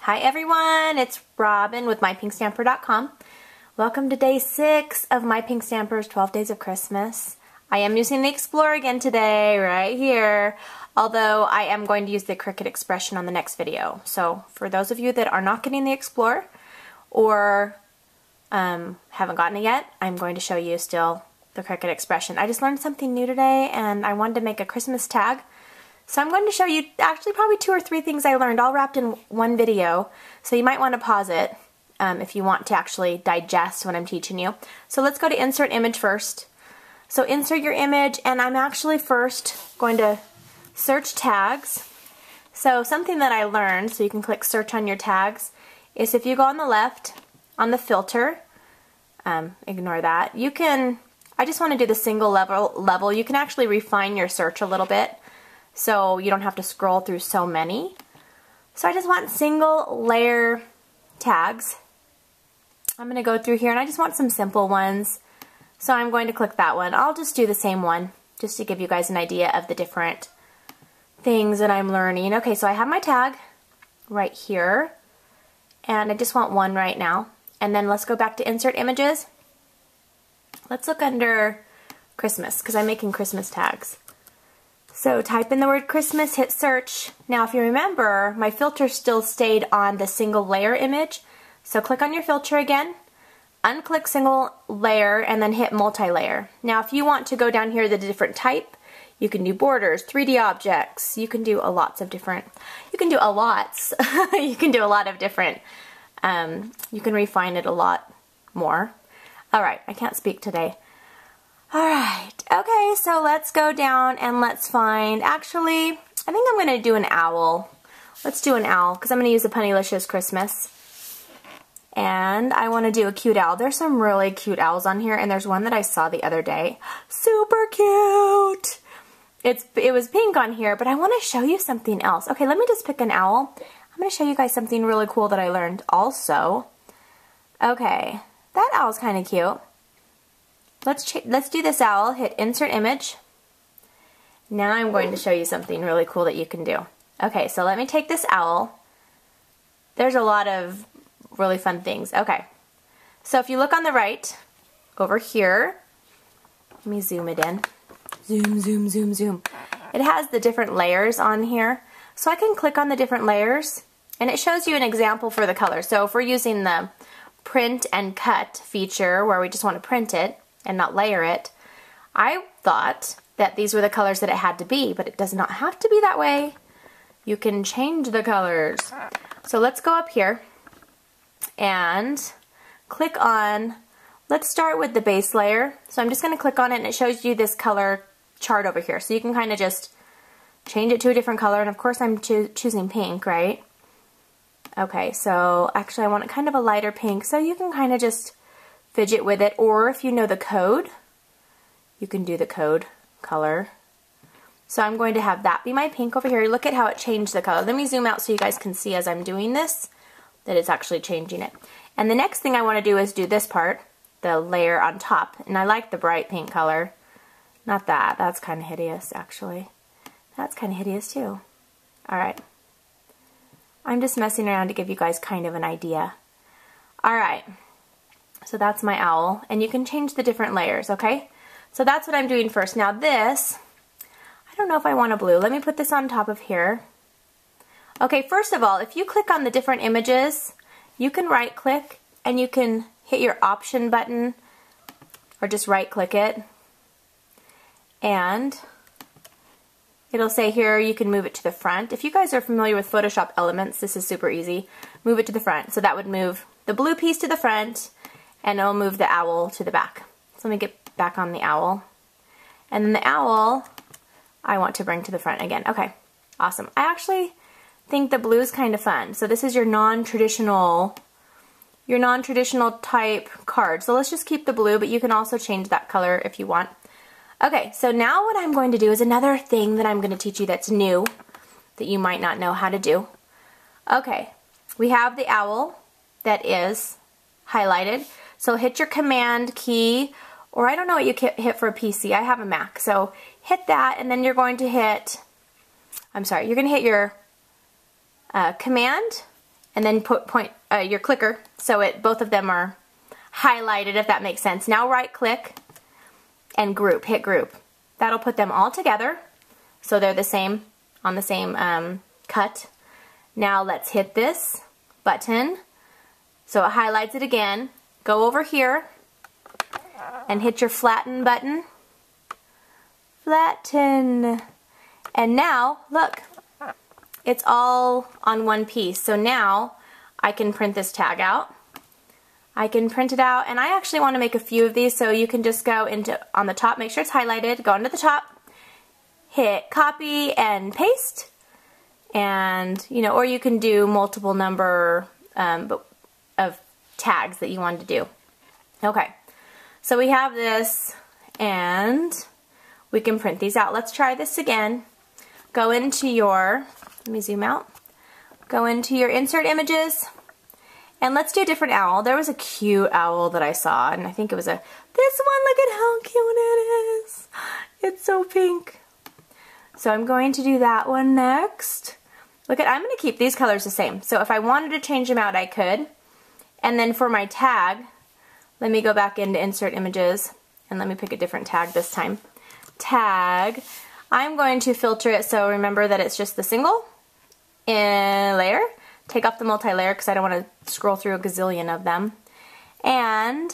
Hi everyone, it's Robyn with mypinkstamper.com. Welcome to day 6 of My Pink Stamper's 12 Days of Christmas. I am using the Explorer again today, right here, although I am going to use the Cricut Expression on the next video. So for those of you that are not getting the Explorer or haven't gotten it yet, I'm going to show you still the Cricut Expression. I just learned something new today and I wanted to make a Christmas tag. So I'm going to show you actually probably 2 or 3 things I learned all wrapped in one video. So you might want to pause it if you want to actually digest what I'm teaching you. So let's go to Insert Image first. So insert your image, and I'm actually first going to search tags. So something that I learned, so you can click search on your tags, is if you go on the left on the filter, ignore that, you can, I just want to do the single level. You can actually refine your search a little bit, so you don't have to scroll through so many. So I just want single layer tags. I'm going to go through here and I just want some simple ones. So I'm going to click that one. I'll just do the same one just to give you guys an idea of the different things that I'm learning. Okay, so I have my tag right here and I just want one right now. And then let's go back to Insert Images. Let's look under Christmas because I'm making Christmas tags. So type in the word Christmas, hit search. Now if you remember, my filter still stayed on the single layer image. So click on your filter again, unclick single layer, and then hit multi-layer. Now if you want to go down here to the different type, you can do borders, 3D objects, you can do a lot of different, you can do a lot of different, you can refine it a lot more. Alright, I can't speak today. Alright, okay, so let's go down and let's find, actually, I think I'm going to do an owl. Let's do an owl, because I'm going to use a Punnylicious Christmas. And I want to do a cute owl. There's some really cute owls on here, and there's one that I saw the other day. Super cute! It was pink on here, but I want to show you something else. Okay, let me just pick an owl. I'm going to show you guys something really cool that I learned also. Okay, that owl's kind of cute. Let's do this owl, hit Insert Image. Now I'm going to show you something really cool that you can do. Okay, so let me take this owl. There's a lot of really fun things. Okay, so if you look on the right, over here, let me zoom it in. Zoom, zoom, zoom, zoom. It has the different layers on here. So I can click on the different layers, and it shows you an example for the color. So if we're using the print and cut feature, where we just want to print it, and not layer it, I thought that these were the colors that it had to be, but it does not have to be that way. You can change the colors. So let's go up here and click on, let's start with the base layer. So I'm just going to click on it and it shows you this color chart over here. So you can kind of just change it to a different color, and of course I'm choosing pink, right? Okay, so actually I want it kind of a lighter pink, so you can kind of just fidget with it, or if you know the code, you can do the code color. So I'm going to have that be my pink over here. Look at how it changed the color. Let me zoom out so you guys can see as I'm doing this that it's actually changing it. And the next thing I want to do is do this part, the layer on top. And I like the bright pink color. Not that. That's kind of hideous, actually. That's kind of hideous, too. Alright. I'm just messing around to give you guys kind of an idea. Alright. So that's my owl, and you can change the different layers, okay? So that's what I'm doing first. Now this, I don't know if I want a blue. Let me put this on top of here. Okay, first of all, if you click on the different images, you can right click and you can hit your option button or just right click it, and it'll say here you can move it to the front. If you guys are familiar with Photoshop Elements, this is super easy. Move it to the front. So that would move the blue piece to the front, and it'll move the owl to the back. So let me get back on the owl. And then the owl, I want to bring to the front again. Okay, awesome. I actually think the blue is kind of fun. So this is your non-traditional type card. So let's just keep the blue, but you can also change that color if you want. Okay, so now what I'm going to do is another thing that I'm going to teach you that's new, that you might not know how to do. Okay, we have the owl that is highlighted. So hit your command key, or I don't know what you hit for a PC. I have a Mac. So hit that, and then you're going to hit, you're going to hit your command and then put your clicker so both of them are highlighted, if that makes sense. Now right click and group, hit group. That'll put them all together so they're the same, on the same cut. Now let's hit this button so it highlights it again. Go over here and hit your flatten button. Flatten. And now, look, it's all on one piece. So now I can print this tag out. I can print it out, and I actually want to make a few of these, so you can just go into, on the top, make sure it's highlighted, go into the top, hit copy and paste, and, you know, or you can do multiple number of tags that you want to do. Okay, so we have this, and we can print these out. Let's try this again. Go into your, let me zoom out, go into your insert images, and let's do a different owl. There was a cute owl that I saw, and I think it was this one, look at how cute it is. It's so pink. So I'm going to do that one next. Look at, I'm going to keep these colors the same. So if I wanted to change them out, I could. And then for my tag, let me go back into insert images, and let me pick a different tag this time. Tag, I'm going to filter it so remember that it's just the single layer. Take off the multi-layer because I don't want to scroll through a gazillion of them. And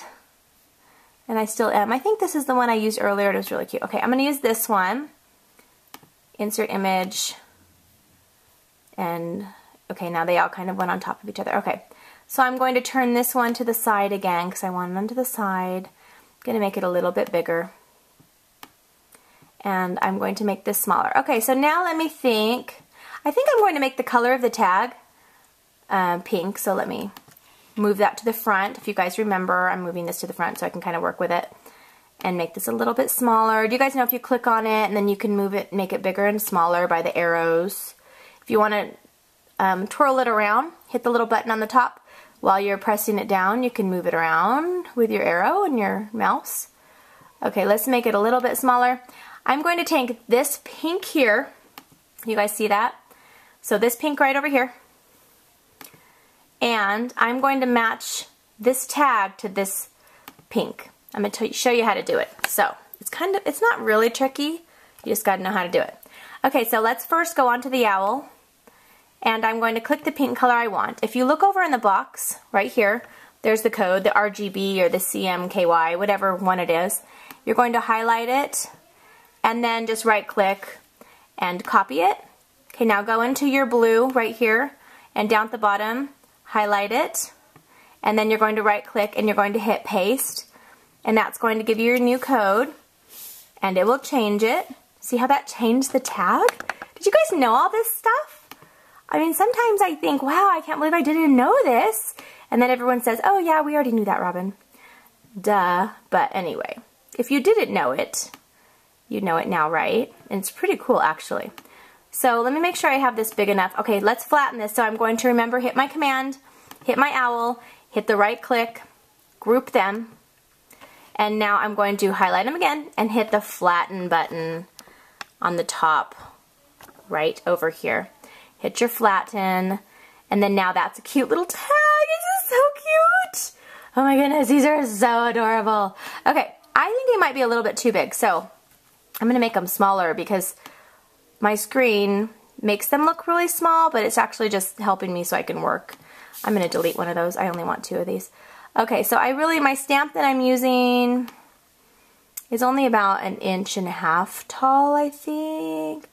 I still am. I think this is the one I used earlier. It was really cute. Okay, I'm going to use this one. Insert image. And, okay, now they all kind of went on top of each other. Okay, so I'm going to turn this one to the side again because I want it onto the side. I'm going to make it a little bit bigger. And I'm going to make this smaller. Okay, so now let me think. I think I'm going to make the color of the tag pink, so let me move that to the front. If you guys remember, I'm moving this to the front so I can kind of work with it and make this a little bit smaller. Do you guys know if you click on it and then you can move it, make it bigger and smaller by the arrows? If you want to twirl it around, hit the little button on the top. While you're pressing it down, you can move it around with your arrow and your mouse. Okay, let's make it a little bit smaller. I'm going to take this pink here. You guys see that? So this pink right over here. And I'm going to match this tag to this pink. I'm going to show you how to do it. So it's not really tricky. You just got to know how to do it. Okay, so let's first go onto the owl. And I'm going to click the pink color I want. If you look over in the box right here, there's the code, the RGB or the CMKY, whatever one it is. You're going to highlight it and then just right click and copy it. Okay, now go into your blue right here and down at the bottom, highlight it, and then you're going to right click and you're going to hit paste, and that's going to give you your new code, and it will change it. See how that changed the tag? Did you guys know all this stuff? I mean, sometimes I think, wow, I can't believe I didn't know this, and then everyone says, oh yeah, we already knew that, Robyn. Duh. But anyway, if you didn't know it, you know it now, right? And it's pretty cool, actually. So let me make sure I have this big enough. Okay, let's flatten this. So I'm going to remember, hit my command, hit my owl, hit the right click, group them, and now I'm going to highlight them again and hit the flatten button on the top right over here. Hit your flatten, and then now that's a cute little tag. This is so cute. Oh my goodness, these are so adorable. Okay, I think they might be a little bit too big, so I'm going to make them smaller because my screen makes them look really small, but it's actually just helping me so I can work. I'm going to delete one of those. I only want 2 of these. Okay, so my stamp that I'm using is only about 1.5 inches tall, I think.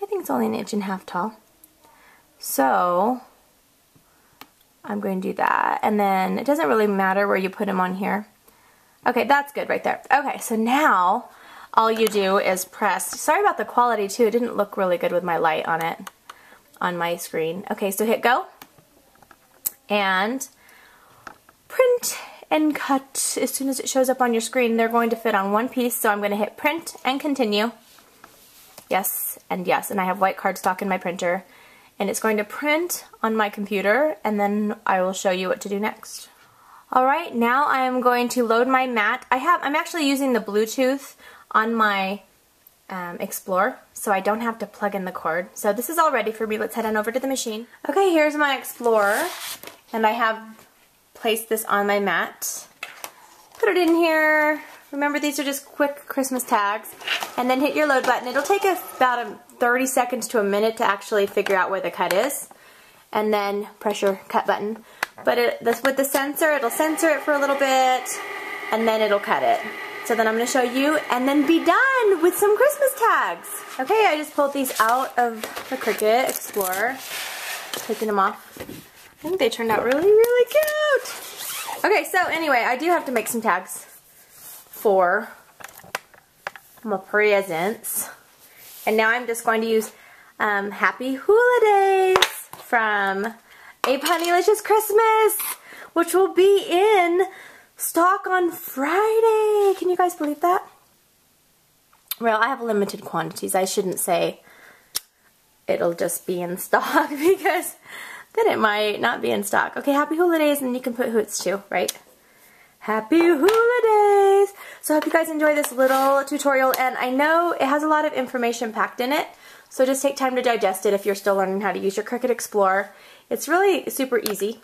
I think it's only 1.5 inches tall. So I'm going to do that. And then it doesn't really matter where you put them on here. Okay, that's good right there. Okay, so now all you do is press. Sorry about the quality too. It didn't look really good with my light on it, on my screen. Okay, so hit go. And print and cut. As soon as it shows up on your screen, they're going to fit on one piece. So I'm going to hit print and continue. Yes and yes. And I have white cardstock in my printer. And it's going to print on my computer. And then I will show you what to do next. Alright, now I am going to load my mat. I'm actually using the Bluetooth on my Explore, so I don't have to plug in the cord. So this is all ready for me. Let's head on over to the machine. Okay, here's my Explorer, and I have placed this on my mat. Put it in here. Remember, these are just quick Christmas tags. And then hit your load button. It'll take about 30 seconds to a minute to actually figure out where the cut is. And then press your cut button. But with the sensor, it'll sensor it for a little bit, and then it'll cut it. So then I'm going to show you, and then be done with some Christmas tags. Okay, I just pulled these out of the Cricut Explorer. Taking them off. I think they turned out really, really cute. Okay, so anyway, I do have to make some tags for my presents. And now I'm just going to use Happy Holidays from A Punnylicious Christmas, which will be in stock on Friday. Can you guys believe that? Well, I have limited quantities. I shouldn't say it'll just be in stock because then it might not be in stock. Okay, Happy Holidays, and you can put who it's to, right? Happy Holidays! So I hope you guys enjoy this little tutorial, and I know it has a lot of information packed in it, so just take time to digest it if you're still learning how to use your Cricut Explore. It's really super easy.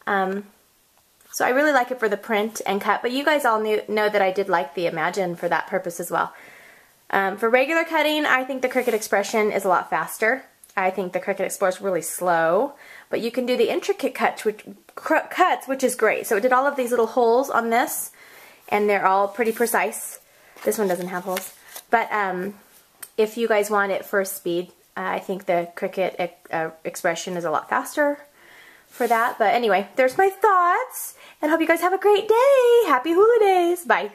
So I really like it for the print and cut, but you guys all know that I did like the Imagine for that purpose as well. For regular cutting, I think the Cricut Expression is a lot faster. I think the Cricut Explorer is really slow, but you can do the intricate cuts, which is great. So it did all of these little holes on this, and they're all pretty precise. This one doesn't have holes. But if you guys want it for speed, I think the Cricut Expression is a lot faster for that. But anyway, there's my thoughts, and hope you guys have a great day. Happy Holidays. Bye.